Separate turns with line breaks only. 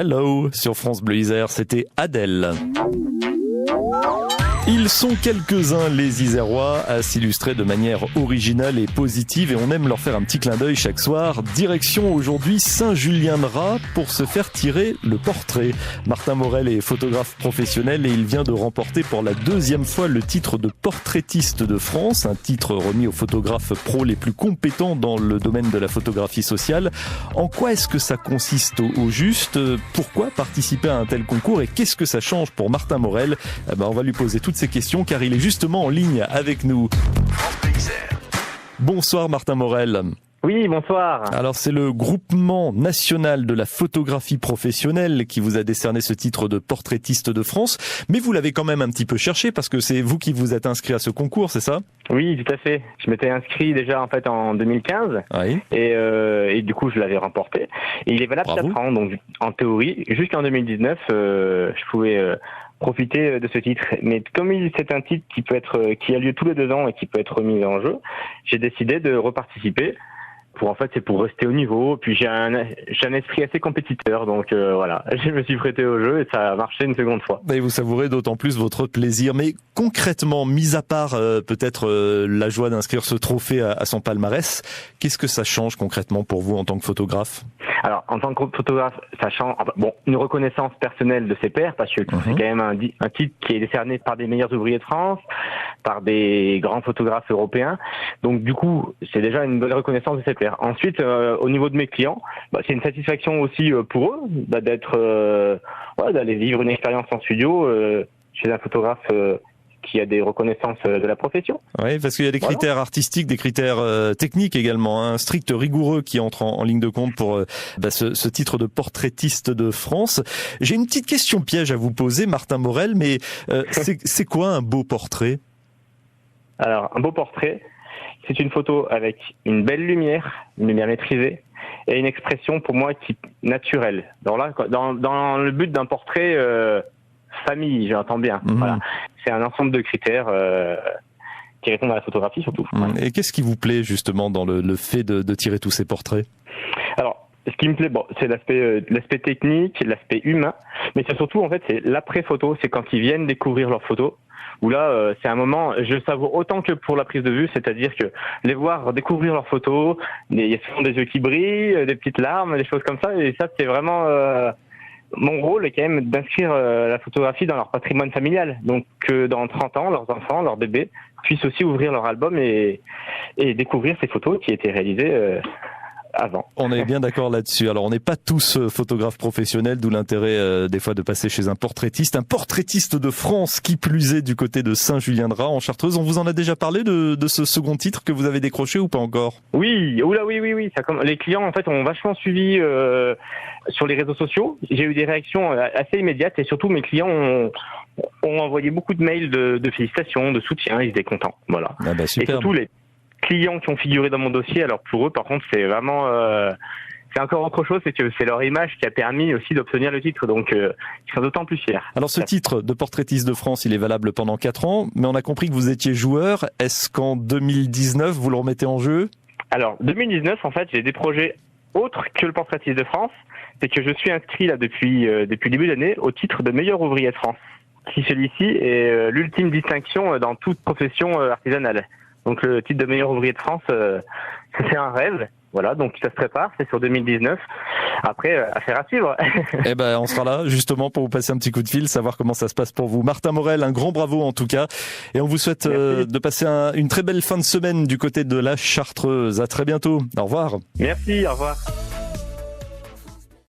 Hello sur France Bleu Isère, c'était Adèle. Ils sont quelques-uns, les Isérois, à s'illustrer de manière originale et positive et on aime leur faire un petit clin d'œil chaque soir. Direction aujourd'hui Saint-Julien-de-Raz pour se faire tirer le portrait. Martin Morel est photographe professionnel et il vient de remporter pour la deuxième fois le titre de portraitiste de France, un titre remis aux photographes pros les plus compétents dans le domaine de la photographie sociale. En quoi est-ce que ça consiste au juste? Pourquoi participer à un tel concours et qu'est-ce que ça change pour Martin Morel? On va lui poser toutes ces questions car il est justement en ligne avec nous. Bonsoir Martin Morel.
Oui, bonsoir.
Alors c'est le groupement national de la photographie professionnelle qui vous a décerné ce titre de portraitiste de France, mais vous l'avez quand même un petit peu cherché parce que c'est vous qui vous êtes inscrit à ce concours, c'est ça?
Oui, tout à fait. Je m'étais inscrit déjà en fait en 2015
oui.
et du coup je l'avais remporté. Et il est valable 4 ans, donc en théorie, jusqu'en 2019, je pouvais profiter de ce titre. Mais comme c'est un titre qui a lieu tous les 2 ans et qui peut être remis en jeu, j'ai décidé de reparticiper. C'est pour rester au niveau. Puis j'ai un esprit assez compétiteur, donc voilà, je me suis prêté au jeu et ça a marché une seconde fois.
Et vous savourez d'autant plus votre plaisir. Mais concrètement, mis à part peut-être la joie d'inscrire ce trophée à son palmarès, qu'est-ce que ça change concrètement pour vous en tant que photographe?
Alors, en tant que photographe, ça change, une reconnaissance personnelle de ses pairs, parce que c'est quand même un titre qui est décerné par des meilleurs ouvriers de France, par des grands photographes européens. Donc, du coup, c'est déjà une bonne reconnaissance de ses pairs. Ensuite, au niveau de mes clients, c'est une satisfaction aussi pour eux, d'aller vivre une expérience en studio chez un photographe qui a des reconnaissances de la profession.
Oui, parce qu'il y a des critères artistiques, des critères techniques également, un strict rigoureux qui entre en ligne de compte pour ce titre de portraitiste de France. J'ai une petite question piège à vous poser, Martin Morel, mais c'est quoi un beau portrait?
Alors, un beau portrait, c'est une photo avec une belle lumière, une lumière maîtrisée, et une expression pour moi qui naturelle. Alors là, dans le but d'un portrait famille, j'entends bien. Voilà. C'est un ensemble de critères qui répondent à la photographie surtout.
Et qu'est-ce qui vous plaît justement dans le fait de tirer tous ces portraits?
Alors, ce qui me plaît, c'est l'aspect technique, l'aspect humain, mais c'est surtout en fait c'est l'après-photo, c'est quand ils viennent découvrir leurs photos. Où là, c'est un moment, je savoure autant que pour la prise de vue, c'est-à-dire que les voir découvrir leurs photos, il y a souvent des yeux qui brillent, des petites larmes, des choses comme ça, et ça c'est vraiment mon rôle est quand même d'inscrire la photographie dans leur patrimoine familial. Donc que dans 30 ans, leurs enfants, leurs bébés puissent aussi ouvrir leur album et découvrir ces photos qui étaient réalisées avant.
On est bien d'accord là-dessus. Alors on n'est pas tous photographes professionnels, d'où l'intérêt des fois de passer chez un portraitiste de France, qui plus est du côté de Saint-Julien-de-Raz en Chartreuse. On vous en a déjà parlé de ce second titre que vous avez décroché ou pas encore?
Oui, oui. Les clients en fait ont vachement suivi sur les réseaux sociaux. J'ai eu des réactions assez immédiates et surtout mes clients ont envoyé beaucoup de mails de félicitations, de soutien. Ils étaient contents. Voilà.
Super.
Et surtout les clients qui ont figuré dans mon dossier, alors pour eux par contre c'est vraiment c'est encore autre chose, c'est que c'est leur image qui a permis aussi d'obtenir le titre, donc ils sont d'autant plus fiers.
Alors ce titre de portraitiste de France, il est valable pendant 4 ans, mais on a compris que vous étiez joueur. Est-ce qu'en 2019 vous le remettez en jeu? Alors
2019 en fait j'ai des projets autres que le portraitiste de France, c'est que je suis inscrit là depuis le début d'année au titre de meilleur ouvrier de France. Si celui-ci est l'ultime distinction dans toute profession artisanale. Donc le titre de meilleur ouvrier de France, c'est un rêve. Voilà, donc ça se prépare, c'est sur 2019. Après, affaire à suivre.
On sera là justement pour vous passer un petit coup de fil, savoir comment ça se passe pour vous. Martin Morel, un grand bravo en tout cas. Et on vous souhaite de passer une très belle fin de semaine du côté de la Chartreuse. À très bientôt. Au revoir.
Merci, au revoir.